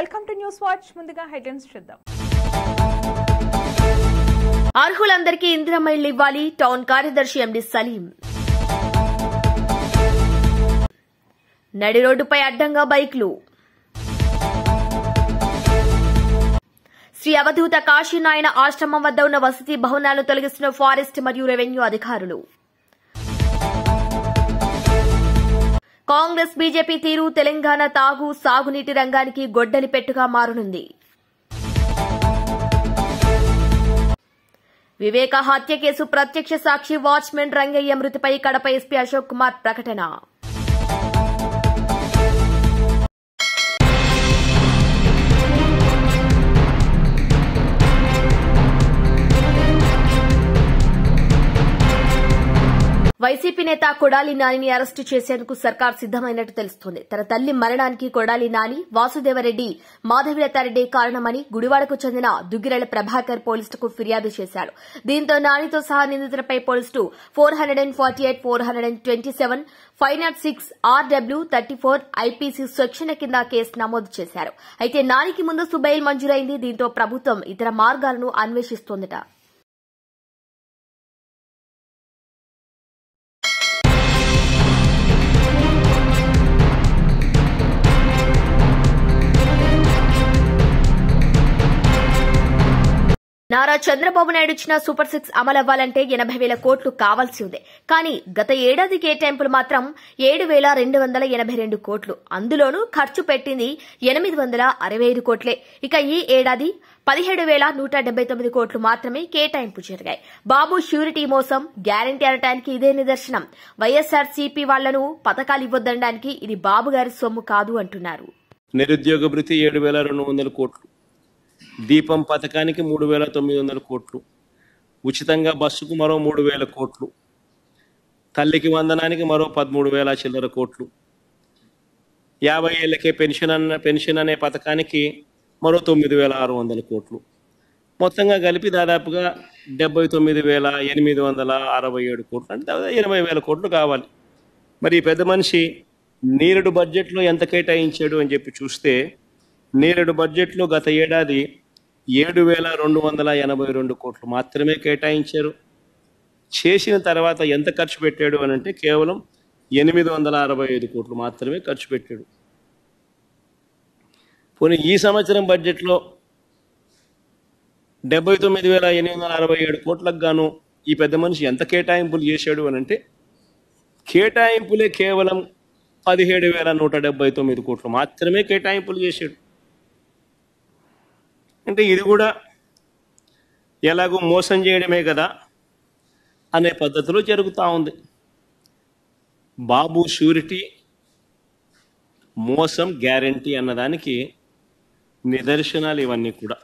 Welcome to news watch. ముందుగా headlines చూద్దాం. అర్హులందరికీ ఇందిరమ్మ ఇళ్లు ఇవ్వాలి. టౌన్ కార్యదర్శి ఎండి సలీం. నడి రోడ్డుపై అడ్డంగా బైక్లు. శ్రీ అవధూత కాశీనాయన ఆశ్రమం వద్ద ఉన్న వసతి భవనాలను తొలగిస్తున్న ఫారెస్ట్ మరియు రెవెన్యూ అధికారులు. కాంగ్రెస్ బీజేపీ తీరు తెలంగాణ తాగు సాగునీటి రంగానికి గొడ్డలి పెట్టుగా మారనుంది. వివేక హత్య కేసు ప్రత్యక్ష సాక్షి వాచ్మెన్ రంగయ్య మృతిపై కడప ఎస్పీ అశోక్ కుమార్ ప్రకటన. వైసీపీ నేత కొడాలి నానిని అరెస్టు చేసేందుకు సర్కార్ సిద్దమైనట్టు తెలుస్తోంది. తన తల్లి మరణానికి కొడాలి నాని, వాసుదేవరెడ్డి, మాధవిలతారెడ్డి కారణమని గుడివాడకు చెందిన దుగ్గిరెళ్ల ప్రభాకర్ పోలీసులకు ఫిర్యాదు చేశారు. దీంతో నానితో సహా నిందితులపై పోలీసులు 448, 427, 506, RW 34 IPC సెక్షన్ల కింద కేసు నమోదు చేశారు. అయితే నానికి ముందస్తు బెయిల్ మంజూరైంది. దీంతో ప్రభుత్వం ఇతర మార్గాలను అన్వేషిస్తోందట. నారా చంద్రబాబు నాయుడు ఇచ్చిన సూపర్ 6 అమలవ్వాలంటే 80,000 కోట్లు కావాల్సి ఉంది. కానీ గత ఏడాది కేటాయింపులు మాత్రం 7,282 కోట్లు. అందులోనూ ఖర్చు పెట్టింది 865 కోట్లే. ఇక ఈ ఏడాది 17,179 కోట్లు మాత్రమే కేటాయింపు జరిగాయి. బాబు ష్యూరిటీ మోసం, గ్యారంటీ అనటానికి ఇదే నిదర్శనం. వైఎస్ఆర్సీపీ వాళ్లను పథకాలు ఇవ్వొద్దనడానికి ఇది బాబు గారి సొమ్ము కాదు అంటున్నారు. నిరుద్యోగ భృతి 7,200 కోట్లు, దీపం పథకానికి 3,900 కోట్లు, ఉచితంగా బస్సుకు మరో 3,000 కోట్లు, తల్లికి వందనానికి మరో 13,000 చిల్లర కోట్లు, 50 ఏళ్లకే పెన్షన్ అనే పథకానికి మరో 9,600 కోట్లు, మొత్తంగా కలిపి దాదాపుగా 79,867 కోట్లు, అంటే దాదాపు 80,000 కోట్లు కావాలి. మరి ఈ పెద్ద మనిషి నేరుడు బడ్జెట్లో ఎంత కేటాయించాడు అని చెప్పి చూస్తే, నేరుడు బడ్జెట్లో గత ఏడాది 7,282 కోట్లు మాత్రమే కేటాయించారు. చేసిన తర్వాత ఎంత ఖర్చు పెట్టాడు అని అంటే కేవలం 865 కోట్లు మాత్రమే ఖర్చు పెట్టాడు. పోనీ ఈ సంవత్సరం బడ్జెట్లో 79,867 కోట్లకు గాను ఈ పెద్ద మనిషి ఎంత కేటాయింపులు చేశాడు అని అంటే కేటాయింపులే కేవలం 17,179 కోట్లు మాత్రమే కేటాయింపులు చేశాడు. అంటే ఇది కూడా ఎలాగో మోసం చేయడమే కదా అనే పద్ధతిలో జరుగుతూ ఉంది. బాబు షూరిటీ, మోసం, గ్యారంటీ అన్నదానికి నిదర్శనాలు ఇవన్నీ కూడా.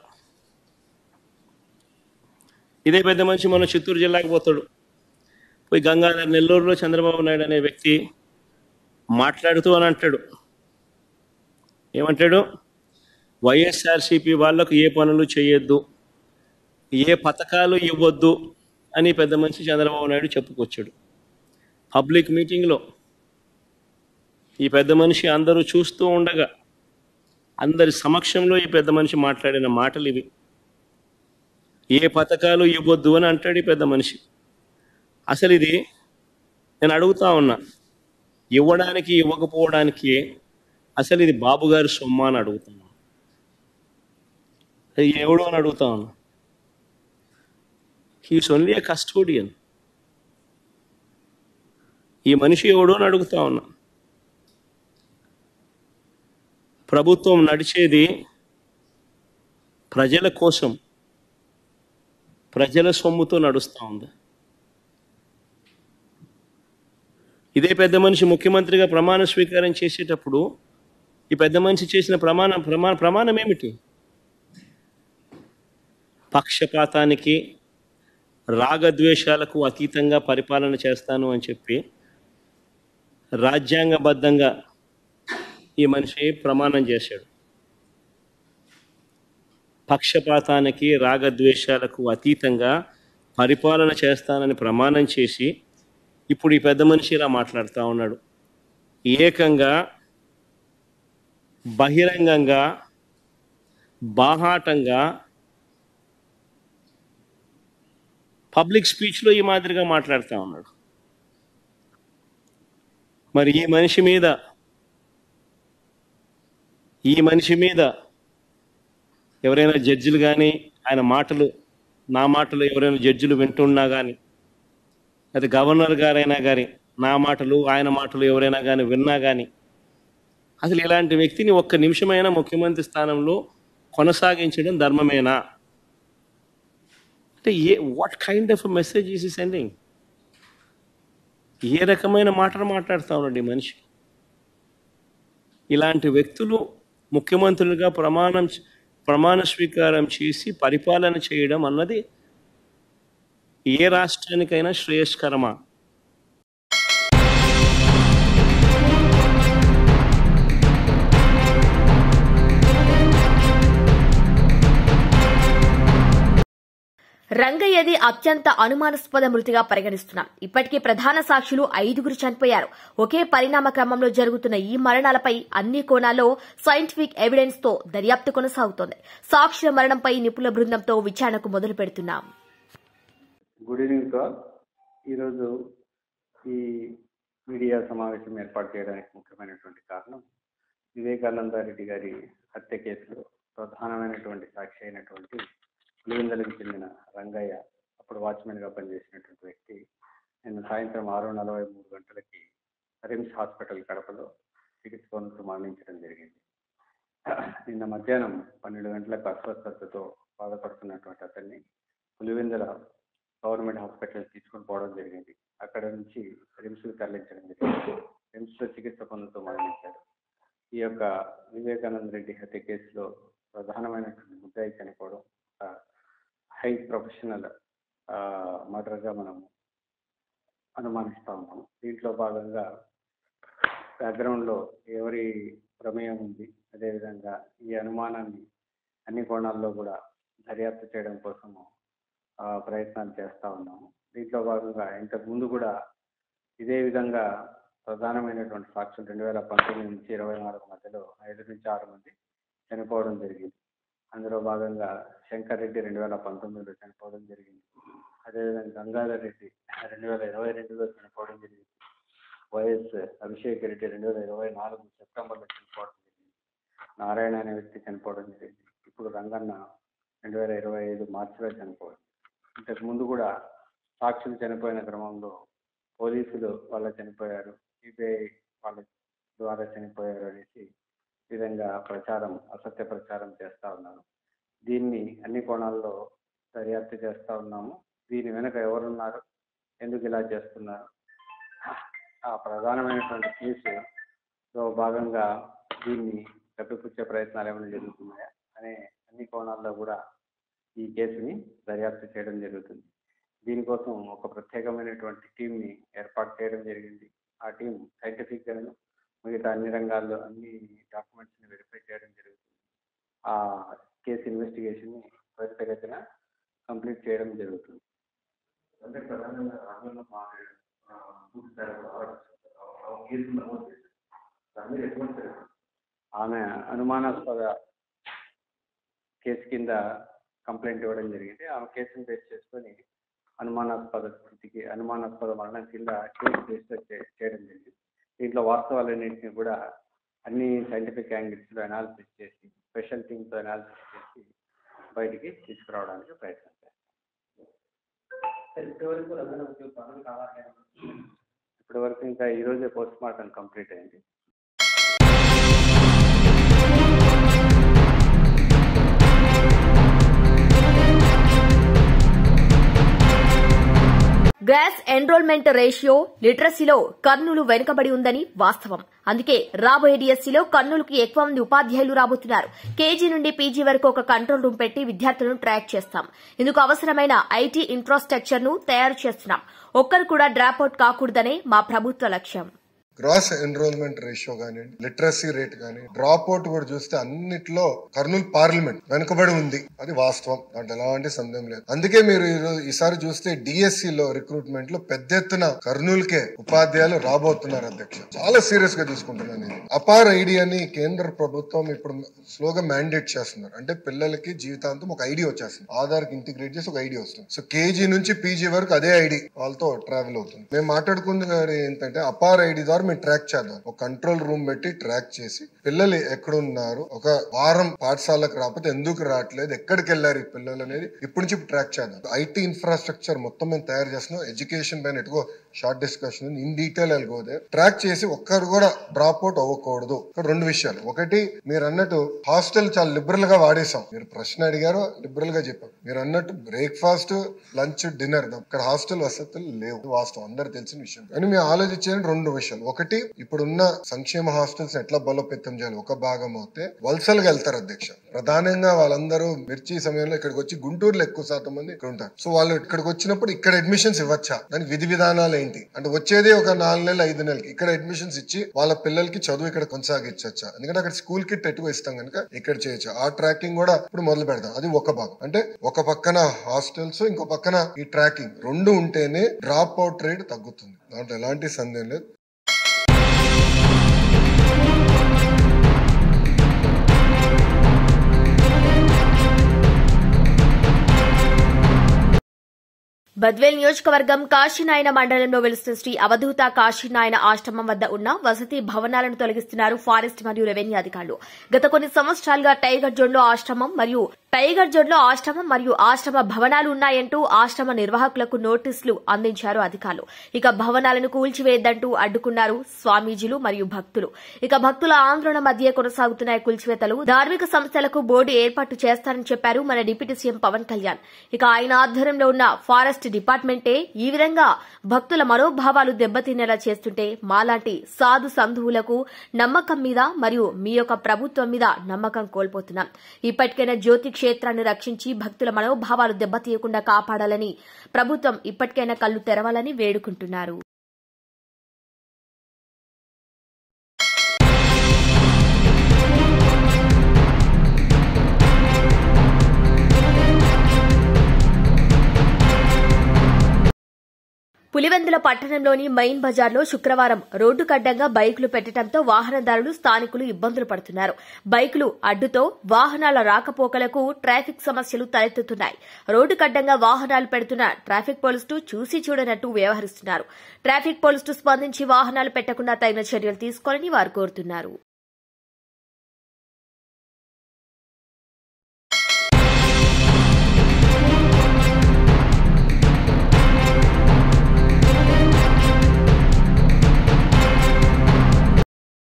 ఇదే పెద్ద మనిషి మన చిత్తూరు జిల్లాకి పోతాడు. పోయి గంగాధర్ నెల్లూరులో చంద్రబాబు నాయుడు అనే వ్యక్తి మాట్లాడుతూ అని అంటాడు. ఏమంటాడు? వైఎస్ఆర్సీపీ వాళ్లకు ఏ పనులు చేయొద్దు, ఏ పథకాలు ఇవ్వద్దు అని పెద్ద మనిషి చంద్రబాబు నాయుడు చెప్పుకొచ్చాడు. పబ్లిక్ మీటింగ్లో ఈ పెద్ద మనిషి అందరూ చూస్తూ ఉండగా అందరి సమక్షంలో ఈ పెద్ద మనిషి మాట్లాడిన మాటలు ఇవి. ఏ పథకాలు ఇవ్వద్దు అని అంటాడు ఈ పెద్ద మనిషి. అసలు ఇది నేను అడుగుతా ఉన్నా, ఇవ్వడానికి ఇవ్వకపోవడానికి అసలు ఇది బాబు గారి సొమ్మ అని అడుగుతున్నా. ఎవడో అని అడుగుతా ఉన్నా. హీస్ ఓన్లీ ఏ కస్టోడియన్. ఈ మనిషి ఎవడో అని అడుగుతా ఉన్నా. ప్రభుత్వం నడిచేది ప్రజల కోసం, ప్రజల సొమ్ముతో నడుస్తూ ఉంది. ఇదే పెద్ద మనిషి ముఖ్యమంత్రిగా ప్రమాణ స్వీకారం చేసేటప్పుడు ఈ పెద్ద మనిషి చేసిన ప్రమాణం ఏమిటి? పక్షపాతానికి, రాగద్వేషాలకు అతీతంగా పరిపాలన చేస్తాను అని చెప్పి రాజ్యాంగబద్ధంగా ఈ మనిషి ప్రమాణం చేశాడు. పక్షపాతానికి, రాగద్వేషాలకు అతీతంగా పరిపాలన చేస్తానని ప్రమాణం చేసి ఇప్పుడు ఈ పెద్ద మనిషి ఇలా మాట్లాడుతూ ఉన్నాడు. ఏకంగా బహిరంగంగా బాహాటంగా పబ్లిక్ స్పీచ్లో ఈ మాదిరిగా మాట్లాడుతూ ఉన్నాడు. మరి ఈ మనిషి మీద ఎవరైనా జడ్జిలు కానీ ఆయన మాటలు, నా మాటలు ఎవరైనా జడ్జిలు వింటున్నా కానీ, అది గవర్నర్ గారైనా కానీ నా మాటలు ఆయన మాటలు ఎవరైనా కానీ విన్నా కానీ, అసలు ఇలాంటి వ్యక్తిని ఒక్క నిమిషమైనా ముఖ్యమంత్రి స్థానంలో కొనసాగించడం ధర్మమేనా? అంటే what kind of message is sending? ఏ రకమైన మాటలు మాట్లాడుతూ ఉన్నాడు ఈ మనిషి? ఇలాంటి వ్యక్తులు ముఖ్యమంత్రులుగా ప్రమాణ స్వీకారం చేసి పరిపాలన చేయడం అన్నది ఏ రాష్ట్రానికైనా శ్రేయస్కరమా? రంగయ్యది అత్యంత అనుమానాస్పద మృతిగా పరిగణిస్తున్నాం. ఇప్పటికే ప్రధాన సాక్షులు 5 చనిపోయారు. ఒకే పరిణామ క్రమంలో జరుగుతున్న ఈ మరణాలపై అన్ని కోణాల్లో సైంటిఫిక్ ఎవిడెన్స్ తో దర్యాప్తు కొనసాగుతోంది. సాక్షుల మరణంపై నిపుణుల బృందంతో విచారణకు మొదలు పెడుతున్నాం. Good evening sir. ఈరోజు ఈ మీడియా సమావేశం ఏర్పాటు చేయడానికి ముఖ్యమైనటువంటి కారణం వివేకానందరెడ్డి గారి హత్య కేసులో ప్రధానమైనటువంటి సాక్షి అయినటువంటి పులివెందులకు చెందిన రంగయ్య, అప్పుడు వాచ్మెన్గా పనిచేసినటువంటి వ్యక్తి, నిన్న సాయంత్రం 6:43 గంటలకి రిమ్స్ హాస్పిటల్ కడపలో చికిత్స పొందుతూ మరణించడం జరిగింది. నిన్న మధ్యాహ్నం 12 గంటలకు అస్వస్థతతో బాధపడుతున్నటువంటి అతన్ని పులివెందుల గవర్నమెంట్ హాస్పిటల్ తీసుకుని పోవడం జరిగింది. అక్కడ నుంచి రిమ్స్కి తరలించడం జరిగింది. రిమ్స్లో చికిత్స పొందుతూ మరణించారు. ఈ యొక్క వివేకానంద రెడ్డి హత్య కేసులో ప్రధానమైనటువంటి ముద్దాయి చనిపోవడం హై ప్రొఫెషనల్ మర్డర్గా మనం అనుమానిస్తూ ఉన్నాము. దీంట్లో భాగంగా బ్యాక్గ్రౌండ్లో ఎవరి ప్రమేయం ఉంది, అదేవిధంగా ఈ అనుమానాన్ని అన్ని కోణాల్లో కూడా దర్యాప్తు చేయడం కోసము ప్రయత్నాలు చేస్తూ ఉన్నాము. దీంట్లో భాగంగా ఇంతకు ముందు కూడా ఇదే విధంగా ప్రధానమైనటువంటి సాక్షులు 2019 నుంచి 2024 మధ్యలో 5 నుంచి 6 మంది చనిపోవడం జరిగింది. అందులో భాగంగా శంకర్ రెడ్డి 2019లో చనిపోవడం జరిగింది. అదేవిధంగా గంగాధర్ రెడ్డి 2022లో చనిపోవడం జరిగింది. వైఎస్ అభిషేక్ రెడ్డి 2024 సెప్టెంబర్లో చనిపోవడం జరిగింది. నారాయణ అనే వ్యక్తి చనిపోవడం జరిగింది. ఇప్పుడు రంగన్న 2025 మార్చిలో చనిపోవడం. ఇంతకు ముందు కూడా సాక్షులు చనిపోయిన క్రమంలో పోలీసులు వాళ్ళ చనిపోయారు, సిబిఐ వాళ్ళ ద్వారా చనిపోయారు అనేసి విధంగా అసత్య ప్రచారం చేస్తూ ఉన్నారు. దీన్ని అన్ని కోణాల్లో దర్యాప్తు చేస్తూ ఉన్నాము. దీని వెనుక ఎవరున్నారు, ఎందుకు ఇలా చేస్తున్నారు, ఆ ప్రధానమైనటువంటి కేసులో భాగంగా దీన్ని కప్పిపుచ్చే ప్రయత్నాలు ఏమైనా జరుగుతున్నాయా అనే అన్ని కోణాల్లో కూడా ఈ కేసుని దర్యాప్తు చేయడం జరుగుతుంది. దీనికోసం ఒక ప్రత్యేకమైనటువంటి టీంని ఏర్పాటు చేయడం జరిగింది. ఆ టీం సైంటిఫిక్ గాను మిగతా అన్ని రంగాల్లో అన్ని డాక్యుమెంట్స్ని వెరిఫై చేయడం జరుగుతుంది. ఆ కేసు ఇన్వెస్టిగేషన్ని త్వరితగతిన కంప్లీట్ చేయడం జరుగుతుంది. అంటే ప్రధానంగా ఆమె అనుమానాస్పద కేసు కింద కంప్లైంట్ ఇవ్వడం జరిగింది. ఆమె కేసును బేస్ చేసుకొని అనుమానాస్పద మరణం కింద కేసు రిజిస్టర్ చేయడం జరిగింది. దీంట్లో వాస్తవాలన్నింటినీ కూడా అన్ని సైంటిఫిక్ యాంగిల్స్లో అనాలిసిస్ చేసి స్పెషల్ టీమ్తో అనాలిసిస్ చేసి బయటికి తీసుకురావడానికి ప్రయత్నం చేస్తాం. ఇప్పటి వరకు ఇంకా ఈరోజే పోస్ట్ మార్టం కంప్లీట్ అయింది. గ్యాస్ ఎన్రోల్మెంట్ రేషియో లిటరసీలో కర్నూలు వెనుకబడి ఉందని వాస్తవం. అందుకే రాబోయే డిఎస్సీలో కర్నూలుకి ఎక్కువ మంది ఉపాధ్యాయులు రాబోతున్నారు. కేజీ నుండి పీజీ వరకు ఒక కంట్రోల్ రూమ్ పెట్టి విద్యార్థులను ట్రాక్ చేస్తాం. ఇందుకు అవసరమైన ఐటీ ఇన్ఫ్రాస్ట్రక్చర్ ను తయారు చేస్తున్నాం. ఒక్కరు కూడా డ్రాప్ అవుట్ కాకూడదనే మా ప్రభుత్వ లక్ష్యం. గ్రాస్ ఎన్రోల్మెంట్ రేషియో కానివ్వండి, లిటరసీ రేట్ కానీ, డ్రాప్ అవుట్ కూడా చూస్తే అన్నిట్లో కర్నూలు పార్లమెంట్ వెనుకబడి ఉంది. అది వాస్తవం, దాంట్లో ఎలాంటి సందేహం లేదు. అందుకే మీరు ఈసారి చూస్తే డిఎస్సి లో రిక్రూట్మెంట్ లో పెద్ద ఎత్తున కర్నూలుకే ఉపాధ్యాయులు రాబోతున్నారు అధ్యక్ష. చాలా సీరియస్ గా తీసుకుంటున్నాను ఇది. అపార్ ఐడి అని కేంద్ర ప్రభుత్వం ఇప్పుడు స్లోగా మ్యాండేట్ చేస్తున్నారు. అంటే పిల్లలకి జీవితాంతం ఒక ఐడి వచ్చేస్తుంది, ఆధార్ కి ఇంటిగ్రేట్ చేసి ఒక ఐడి వస్తుంది. సో కేజీ నుంచి పీజీ వరకు అదే ఐడి వాళ్ళతో ట్రావెల్ అవుతుంది. మేము మాట్లాడుకుంది ఏంటంటే అపార్ ఐడి ద్వారా మేము ట్రాక్ చేద్దాం. ఒక కంట్రోల్ రూమ్ పెట్టి ట్రాక్ చేసి పిల్లలు ఎక్కడున్నారు, ఒక వారం పాఠశాలకు రాకపోతే ఎందుకు రావట్లేదు, ఎక్కడికి వెళ్ళారు ఈ పిల్లలు అనేది ఇప్పటి నుంచి ట్రాక్ చేద్దాం. ఐటీ ఇన్ఫ్రాస్ట్రక్చర్ మొత్తం మేము తయారు చేస్తున్నాం. ఎడ్యుకేషన్ పైన ఎటుకో షార్ట్ డిస్కషన్ ఇన్ డీటెయిల్ వెళ్ళిపోతే ట్రాక్ చేసి ఒక్కరు కూడా డ్రాప్ అవుట్ అవ్వకూడదు. ఇక్కడ 2 విషయాలు. ఒకటి, మీరు అన్నట్టు హాస్టల్ చాలా లిబరల్ గా వాడేసాం. మీరు ప్రశ్న అడిగారో లిబరల్ గా చెప్పారు. మీరు అన్నట్టు బ్రేక్ఫాస్ట్, లంచ్, డిన్నర్ ఇక్కడ హాస్టల్ వసతులు లేవు, వాస్తవం, అందరు తెలిసిన విషయం. కానీ మేము ఆలోచించే 2 విషయాలు. ఒకటి, ఇప్పుడున్న సంక్షేమ హాస్టల్స్ ఎట్లా బలోపేతం చేయాలి ఒక భాగం అవుతే వలసలుగా వెళ్తారు అధ్యక్ష. ప్రధానంగా వాళ్ళందరూ మిర్చి సమయంలో ఇక్కడికి వచ్చి గుంటూరులో ఎక్కువ శాతం మంది ఇక్కడ ఉంటారు. సో వాళ్ళు ఇక్కడికి వచ్చినప్పుడు ఇక్కడ అడ్మిషన్స్ ఇవ్వచ్చా, దానికి విధి విధానాలు ఏంటి అంటే వచ్చేది ఒక 4 నెలలు 5 నెలలకి ఇక్కడ అడ్మిషన్స్ ఇచ్చి వాళ్ళ పిల్లలకి చదువు ఇక్కడ కొనసాగించచ్చా, ఎందుకంటే అక్కడ స్కూల్ కిట్ ఎటువ ఇస్తాం కనుక ఇక్కడ చేయొచ్చు. ఆ ట్రాకింగ్ కూడా ఇప్పుడు మొదలు పెడతాం. అది ఒక భాగం. అంటే ఒక పక్కన హాస్టల్స్, ఇంకో పక్కన ఈ ట్రాకింగ్ 2 ఉంటేనే డ్రాప్ అవుట్ రేట్ తగ్గుతుంది, దాంట్లో ఎలాంటి సందేహం లేదు. బద్వేల్ నియోజకవర్గం కాశీనాయన మండలంలో వెలుస్తున్న శ్రీ అవధూత కాశీనాయన ఆశ్రమం వద్ద ఉన్న వసతి భవనాలను తొలగిస్తున్నారు ఫారెస్ట్ మరియు రెవెన్యూ అధికారులు. గత కొన్ని సంవత్సరాలుగా టైగర్ జోన్లో ఆశ్రమం మరియు ఆశ్రమ భవనాలు ఉన్నాయంటూ ఆశ్రమ నిర్వాహకులకు నోటీసులు అందించారు అధికారులు. ఇక భవనాలను కూల్చివేయద్దంటూ అడ్డుకున్నారు స్వామీజీలు మరియు భక్తులు. ఇక భక్తుల ఆందోళన మధ్య కొనసాగుతున్న కూల్చివేతలు ధార్మిక సంస్థలకు బోర్డు ఏర్పాటు చేస్తారని చెప్పారు మన డిప్యూటీ సీఎం పవన్ కళ్యాణ్. ఇక ఆయన ఆధ్వర్యంలో ఉన్న ఫారెస్ట్ డిపార్ట్మెంటే ఈ విధంగా భక్తుల మనోభావాలు దెబ్బతినేలా చేస్తుంటే మాలాంటి సాధు సంధువులకు నమ్మకం మీద మరియు మీ యొక్క ప్రభుత్వం మీద నమ్మకం కోల్పోతున్నాం. ఇప్పటికైనా జ్యోతి క్షేత్రాన్ని రక్షించి భక్తుల మనోభావాలు దెబ్బతీయకుండా కాపాడాలని ప్రభుత్వం ఇప్పటికైనా కళ్లు తెరవాలని వేడుకుంటున్నారు. పులివెందుల పట్టణంలోని మెయిన్ బజార్లో శుక్రవారం రోడ్డు కడ్డంగా బైకులు పెట్టడంతో వాహనదారులు స్థానికులు ఇబ్బందులు పడుతున్నారు. బైకులు అడ్డుతో వాహనాల రాకపోకలకు ట్రాఫిక్ సమస్యలు తలెత్తుతున్నాయి. రోడ్డు కడ్డంగా వాహనాలు పెడుతున్న ట్రాఫిక్ పోలీసులు చూసి చూడనట్టు వ్యవహరిస్తున్నారు. ట్రాఫిక్ పోలీసులు స్పందించి వాహనాలు పెట్టకుండా తగిన చర్యలు తీసుకోవాలని వారు కోరుతున్నారు.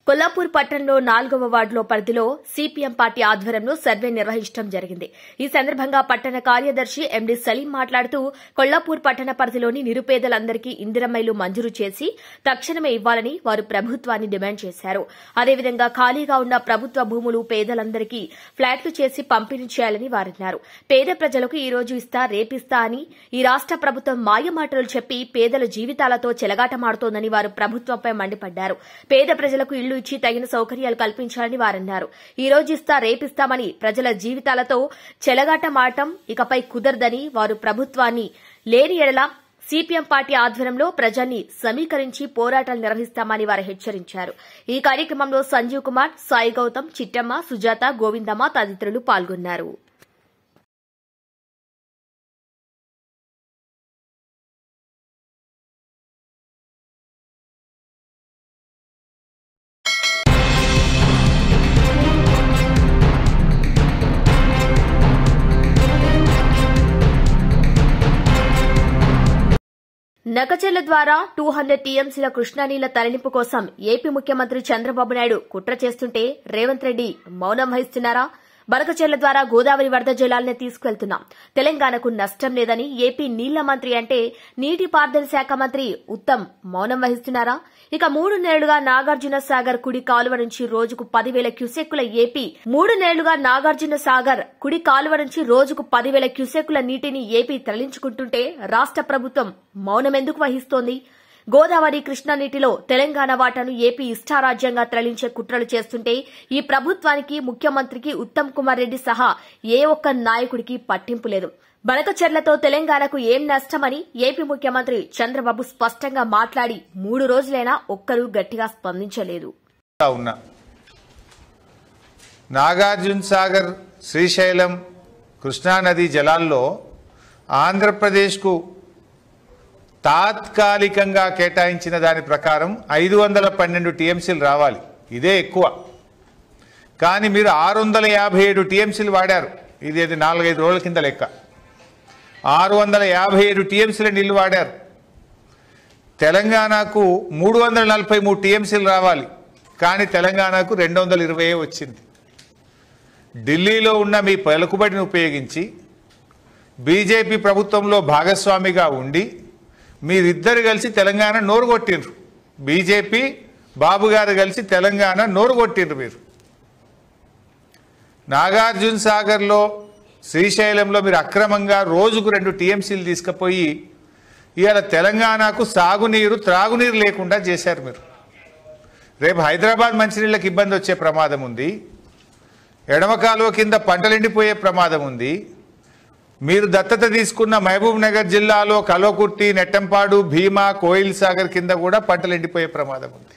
కొల్లాపూర్ పట్టణంలో 4వ వార్డులో పరిధిలో సిపిఎం పార్టీ ఆధ్వర్యంలో సర్వే నిర్వహించడం జరిగింది. ఈ సందర్భంగా పట్టణ కార్యదర్శి ఎండి సలీం మాట్లాడుతూ కొల్లాపూర్ పట్టణ పరిధిలోని నిరుపేదలందరికీ ఇందిరమ్మలు మంజూరు చేసి తక్షణమే ఇవ్వాలని వారు ప్రభుత్వాన్ని డిమాండ్ చేశారు. అదేవిధంగా ఖాళీగా ఉన్న ప్రభుత్వ భూములు పేదలందరికీ ఫ్లాట్లు చేసి పంపిణీ చేయాలని వారన్నారు. పేద ప్రజలకు ఈ రోజు ఇస్తా రేపిస్తా అని ఈ రాష్ట ప్రభుత్వం మాయమాటలు చెప్పి పేదల జీవితాలతో చెలగాటమాడుతోందని వారు ప్రభుత్వంపై మండిపడ్డారు. పేద ప్రజలకు ఇళ్లు ఇచ్చి తగిన సౌకర్యాలు కల్పించాలని వారన్నారు. ఈ రోజు ఇస్తా రేపిస్తామని ప్రజల జీవితాలతో చెలగాటమాడటం ఇకపై కుదరదని వారు ప్రభుత్వాన్ని లేని ఎడల సిపిఎం పార్టీ ఆధ్వర్యంలో ప్రజల్ని సమీకరించి పోరాటాలు నిర్వహిస్తామని వారు హెచ్చరించారు. ఈ కార్యక్రమంలో సంజీవ్ కుమార్, సాయి గౌతమ్, చిట్టమ్మ, సుజాత, గోవిందమ్మ తదితరులు పాల్గొన్నారు. నకచెర్ల ద్వారా 200 టీఎంసీల కృష్ణానీళ్ల తరలింపు కోసం ఏపీ ముఖ్యమంత్రి చంద్రబాబు నాయుడు కుట్ర చేస్తుంటే రేవంత్ రెడ్డి మౌనం వహిస్తున్నారా? బనకచెర్ల ద్వారా గోదావరి వరద జలాలను తీసుకువెళ్తున్నాం, తెలంగాణకు నష్టం లేదని ఏపీ నీళ్ల మంత్రి అంటే నీటిపారుదల శాఖ మంత్రి ఉత్తమ్ మౌనం వహిస్తున్నారా? ఇక 3 నెలలుగా నాగార్జున సాగర్ కుడి కాలువ నుంచి రోజుకు 10,000 క్యూసెక్కుల రోజుకు 10,000 క్యూసెక్కుల నీటిని ఏపీ తరలించుకుంటుంటే రాష్ట ప్రభుత్వం మౌనం ఎందుకు వహిస్తోంది? గోదావరి కృష్ణా నీటిలో తెలంగాణ వాటాను ఏపీ ఇష్టారాజ్యంగా తరలించే కుట్రలు చేస్తుంటే ఈ ప్రభుత్వానికి ముఖ్యమంత్రికి ఉత్తమ్ కుమార్ రెడ్డి సహా ఏ ఒక్క నాయకుడికి పట్టింపు లేదు. బనకచెర్లతో తెలంగాణకు ఏం నష్టమని ఏపీ ముఖ్యమంత్రి చంద్రబాబు స్పష్టంగా మాట్లాడి 3 రోజులైనా ఒక్కరూ గట్టిగా స్పందించలేదు. నాగార్జున సాగర్, శ్రీశైలం, కృష్ణానదీ జలాల్లో ఆంధ్రప్రదేశ్కు తాత్కాలికంగా కేటాయించిన దాని ప్రకారం 512 టీఎంసీలు రావాలి. ఇదే ఎక్కువ. కానీ మీరు 657 టీఎంసీలు వాడారు. ఇది 4-5 రోజుల కింద లెక్క. 657 టీఎంసీల నీళ్లు వాడారు. తెలంగాణకు 343 టీఎంసీలు రావాలి. కానీ తెలంగాణకు 220 వచ్చింది. ఢిల్లీలో ఉన్న మీ పలుకుబడిని ఉపయోగించి బీజేపీ ప్రభుత్వంలో భాగస్వామిగా ఉండి మీరిద్దరు కలిసి తెలంగాణ నోరు కొట్టిండ్రు. బీజేపీ బాబు గారు కలిసి తెలంగాణ నోరు కొట్టిండ్రు. మీరు నాగార్జున సాగర్లో, శ్రీశైలంలో మీరు అక్రమంగా రోజుకు 2 టీఎంసీలు తీసుకుపోయి ఇవాళ తెలంగాణకు సాగునీరు, త్రాగునీరు లేకుండా చేశారు మీరు. రేపు హైదరాబాద్ మంచినీళ్ళకి ఇబ్బంది వచ్చే ప్రమాదం ఉంది. ఎడమ కాలువ కింద పంటలు ఎండిపోయే ప్రమాదం ఉంది. మీరు దత్తత తీసుకున్న మహబూబ్ నగర్ జిల్లాలో కల్వకుర్తి, నెట్టంపాడు, భీమా, కోయిల్ సాగర్ కింద కూడా పంటలు ఎండిపోయే ప్రమాదం ఉంది.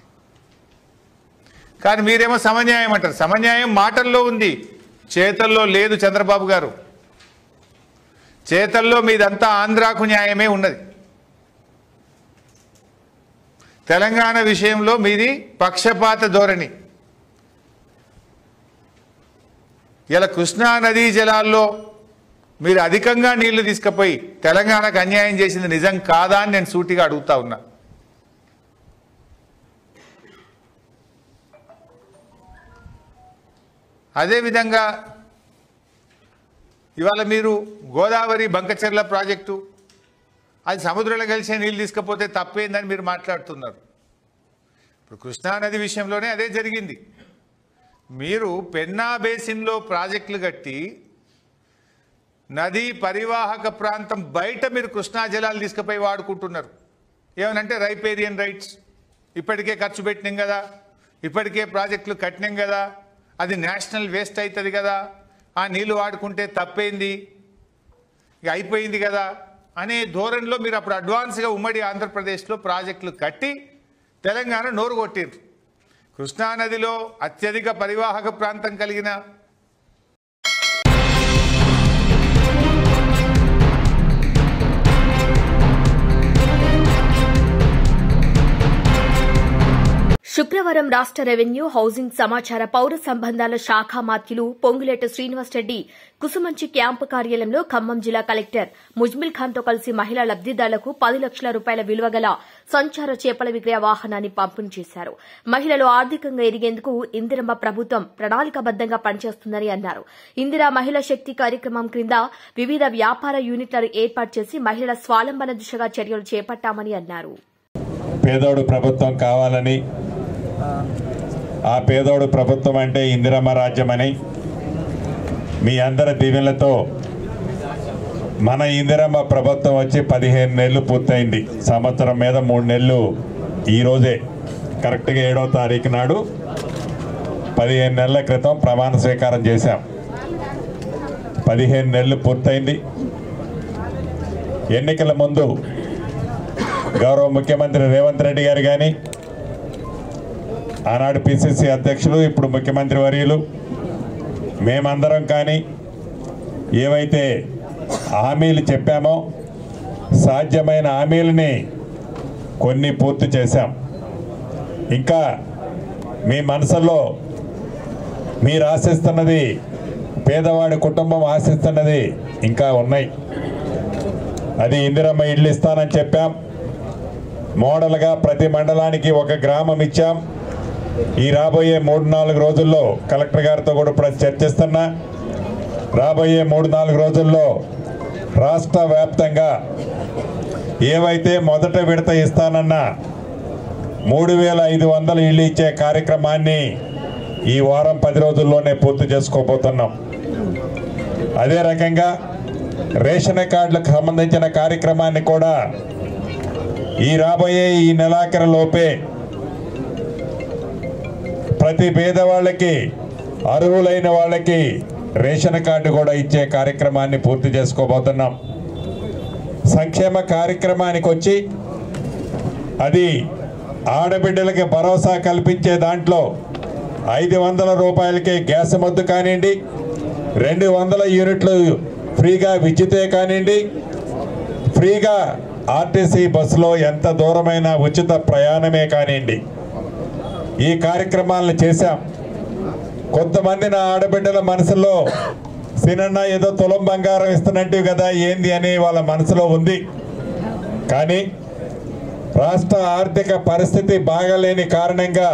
కానీ మీరేమో సమన్యాయం అంటారు. సమన్యాయం మాటల్లో ఉంది, చేతల్లో లేదు. చంద్రబాబు గారు, చేతల్లో మీదంతా ఆంధ్రాకు న్యాయమే ఉన్నది. తెలంగాణ విషయంలో మీది పక్షపాత ధోరణి. ఇలా కృష్ణా నదీ జలాల్లో మీరు అధికంగా నీళ్లు తీసుకుపోయి తెలంగాణకు అన్యాయం చేసింది నిజం కాదా అని నేను సూటిగా అడుగుతా ఉన్నా. అదేవిధంగా ఇవాళ మీరు గోదావరి బంకచెర్ల ప్రాజెక్టు అది సముద్రంలో కలిసే నీళ్ళు తీసుకపోతే తప్పేందని మీరు మాట్లాడుతున్నారు. ఇప్పుడు కృష్ణానది విషయంలోనే అదే జరిగింది. మీరు పెన్నా బేసిన్లో ప్రాజెక్టులు కట్టి నదీ పరివాహక ప్రాంతం బయట మీరు కృష్ణా జలాలు తీసుకుపోయి వాడుకుంటున్నారు. ఏమనంటే రైపేరియన్ రైట్స్, ఇప్పటికే ఖర్చు పెట్టినాం కదా, ఇప్పటికే ప్రాజెక్టులు కట్టినాం కదా, అది నేషనల్ వేస్ట్ అవుతుంది కదా, ఆ నీళ్లు వాడుకుంటే తప్పైంది, ఇక అయిపోయింది కదా అనే ధోరణిలో మీరు అప్పుడు అడ్వాన్స్గా ఉమ్మడి ఆంధ్రప్రదేశ్లో ప్రాజెక్టులు కట్టి తెలంగాణ నోరు కొట్టారు. కృష్ణానదిలో అత్యధిక పరివాహక ప్రాంతం కలిగిన శుక్రవారం రాష్ట రెవెన్యూ, హౌసింగ్, సమాచార, పౌర సంబంధాల శాఖ మాత్యులు పొంగులేటి శ్రీనివాస్ రెడ్డి కుసుమంచి క్యాంపు కార్యాలయంలో ఖమ్మం జిల్లా కలెక్టర్ ముజ్మిల్ ఖాన్తో కలిసి మహిళా లబ్దిదారులకు 10 లక్షల రూపాయల విలువ గల సంచార చేపల విక్రయ వాహనాన్ని పంపిణీ చేశారు. మహిళలు ఆర్థికంగా ఎదిగేందుకు ఇందిరమ్మ ప్రభుత్వం ప్రణాళికాబద్దంగా పనిచేస్తుందని అన్నారు. ఇందిరా మహిళా శక్తి కార్యక్రమం క్రింద వివిధ వ్యాపార యూనిట్లను ఏర్పాటు చేసి మహిళల స్వావలంబన దిశగా చర్యలు చేపట్టామని అన్నారు. పేదోడు ప్రభుత్వం కావాలని, ఆ పేదోడు ప్రభుత్వం అంటే ఇందిరమ్మ రాజ్యమని మీ అందరి దీవెనలతో మన ఇందిరమ్మ ప్రభుత్వం వచ్చి 15 నెలలు పూర్తయింది. సంవత్సరం మీద 3 నెలలు ఈరోజే కరెక్ట్గా 7వ తారీఖు నాడు 15 నెలల క్రితం ప్రమాణ స్వీకారం చేశాం. 15 నెలలు పూర్తయింది. ఎన్నికల ముందు గౌరవ ముఖ్యమంత్రి రేవంత్ రెడ్డి గారు కానీ, ఆనాడు పిసిసి అధ్యక్షులు, ఇప్పుడు ముఖ్యమంత్రి వర్యులు, మేమందరం కానీ ఏవైతే హామీలు చెప్పామో సాధ్యమైన హామీలని కొన్ని పూర్తి చేశాం. ఇంకా మీ మనసులో మీరు ఆశిస్తున్నది, పేదవాడి కుటుంబం ఆశిస్తున్నది ఇంకా ఉన్నాయి. అది ఇందిరమ్మ ఇళ్ళు ఇస్తానని చెప్పాం. మోడల్గా ప్రతి మండలానికి ఒక గ్రామం ఇచ్చాం. ఈ రాబోయే 3-4 రోజుల్లో కలెక్టర్ గారితో కూడా ఇప్పుడు చర్చిస్తున్నా. రాబోయే 3-4 రోజుల్లో రాష్ట్ర వ్యాప్తంగా ఏవైతే మొదట విడత ఇస్తానన్న 3500 ఇళ్ళు ఇచ్చే కార్యక్రమాన్ని ఈ వారం 10 రోజుల్లోనే పూర్తి చేసుకోబోతున్నాం. అదే రకంగా రేషన్ కార్డులకు సంబంధించిన కార్యక్రమాన్ని కూడా ఈ రాబోయే ఈ నెలాఖరు లోపే ప్రతి పేదవాళ్ళకి అర్హులైన వాళ్ళకి రేషన్ కార్డు కూడా ఇచ్చే కార్యక్రమాన్ని పూర్తి చేసుకోబోతున్నాం. సంక్షేమ కార్యక్రమానికి వచ్చి అది ఆడబిడ్డలకి భరోసా కల్పించే దాంట్లో 500 రూపాయలకే గ్యాస్ మొద్దు కానివ్వండి, 200 యూనిట్లు ఫ్రీగా విద్యుతే కానివ్వండి, ఫ్రీగా ఆర్టీసీ బస్సులో ఎంత దూరమైన ఉచిత ప్రయాణమే కానివ్వండి, ఈ కార్యక్రమాలను చేశాం. కొంతమంది నా ఆడబిడ్డల మనసులో సినన్న ఏదో తులం బంగారం ఇస్తున్నట్టు కదా ఏంది అని వాళ్ళ మనసులో ఉంది. కానీ రాష్ట్ర ఆర్థిక పరిస్థితి బాగాలేని కారణంగా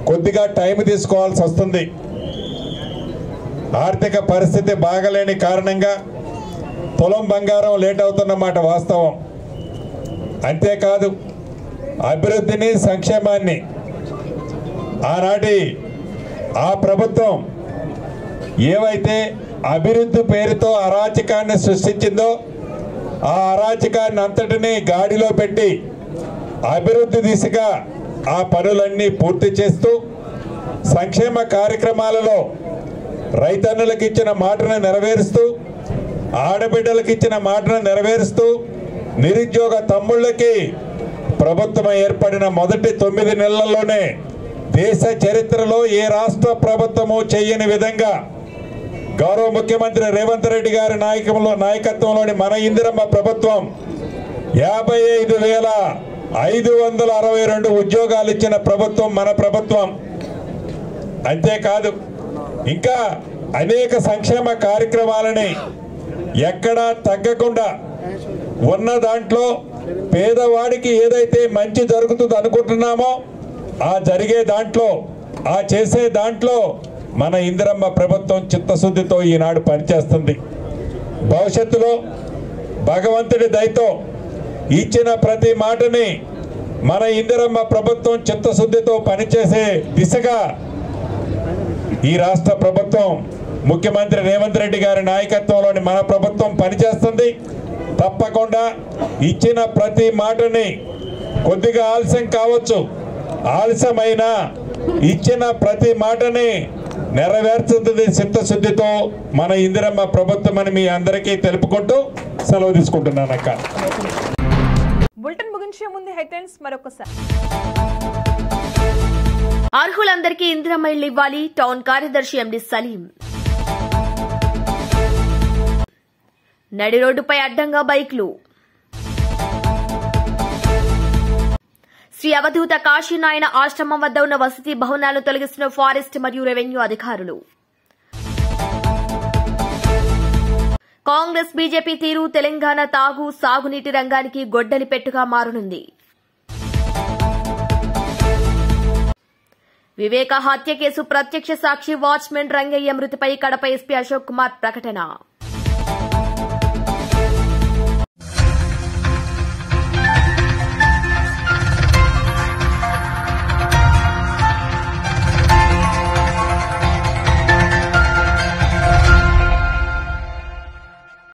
కొద్దిగా టైం తీసుకోవాల్సి వస్తుంది. ఆర్థిక పరిస్థితి బాగలేని కారణంగా తులం బంగారం లేట్ అవుతున్నమాట వాస్తవం. అంతేకాదు అభివృద్ధిని సంక్షేమాన్ని ఆనాటి ఆ ప్రభుత్వం ఏవైతే అభివృద్ధి పేరుతో అరాచకాన్ని సృష్టించిందో ఆ అరాచకాన్ని అంతటినీ గాడిలో పెట్టి అభివృద్ధి దిశగా ఆ పనులన్నీ పూర్తి చేస్తూ సంక్షేమ కార్యక్రమాలలో రైతన్నులకు ఇచ్చిన మాటను నెరవేరుస్తూ ఆడబిడ్డలకు ఇచ్చిన మాటను నెరవేరుస్తూ నిరుద్యోగ తమ్ముళ్ళకి ప్రభుత్వం ఏర్పడిన మొదటి 9 నెలల్లోనే దేశ చరిత్రలో ఏ రాష్ట్ర ప్రభుత్వము చేయని విధంగా గౌరవ ముఖ్యమంత్రి రేవంత్ రెడ్డి గారి నాయకత్వంలోని మన ఇందిరమ్మ ప్రభుత్వం 55,562 ఉద్యోగాలు ఇచ్చిన ప్రభుత్వం మన ప్రభుత్వం. అంతేకాదు ఇంకా అనేక సంక్షేమ కార్యక్రమాలని ఎక్కడా తగ్గకుండా ఉన్న దాంట్లో పేదవాడికి ఏదైతే మంచి జరుగుతుంది అనుకుంటున్నామో ఆ జరిగే దాంట్లో ఆ చేసే దాంట్లో మన ఇందిరమ్మ ప్రభుత్వం చిత్తశుద్ధితో ఈనాడు పనిచేస్తుంది. భవిష్యత్తులో భగవంతుడి దయతో ఇచ్చిన ప్రతి మాటని మన ఇందిరమ్మ ప్రభుత్వం చిత్తశుద్ధితో పనిచేసే దిశగా ఈ రాష్ట్ర ప్రభుత్వం ముఖ్యమంత్రి రేవంత్ రెడ్డి గారి నాయకత్వంలోని మన ప్రభుత్వం పనిచేస్తుంది. తప్పకుండా ఇచ్చిన ప్రతి మాటని కొద్దిగా ఆలస్యం కావచ్చు, ఆలస్యమైనా ఇచ్చిన ప్రతి మాటని నెరవేర్చుతుంది చిత్తశుద్ధితో మన ఇందిరమ్మ ప్రభుత్వం అని మీ అందరికీ తెలుపుకుంటూ సెలవు తీసుకుంటున్నానక్క. బులెటిన్ ముగించే ముందు హెడ్లైన్స్ మరొకసారి. అర్హులందరికీ ఇందిరమ్మ ఇళ్లు ఇవ్వాలి, టౌన్ కార్యదర్శి ఎండి సలీం. నడి రోడ్డుపై అడ్డంగా బైక్లు. శ్రీ అవధూత కాశీనాయన ఆశ్రమం వద్ద ఉన్న వసతి భవనాలను తొలగిస్తున్న ఫారెస్ట్ మరియు రెవెన్యూ అధికారులు. కాంగ్రెస్ బీజేపీ తీరు తెలంగాణ తాగు సాగునీటి రంగానికి గొడ్డలి పెట్టుగా మారనుంది. వివేక హత్య కేసు ప్రత్యక్ష సాక్షి వాచ్మెన్ రంగయ్య మృతిపై కడప ఎస్పీ అశోక్ కుమార్ ప్రకటన.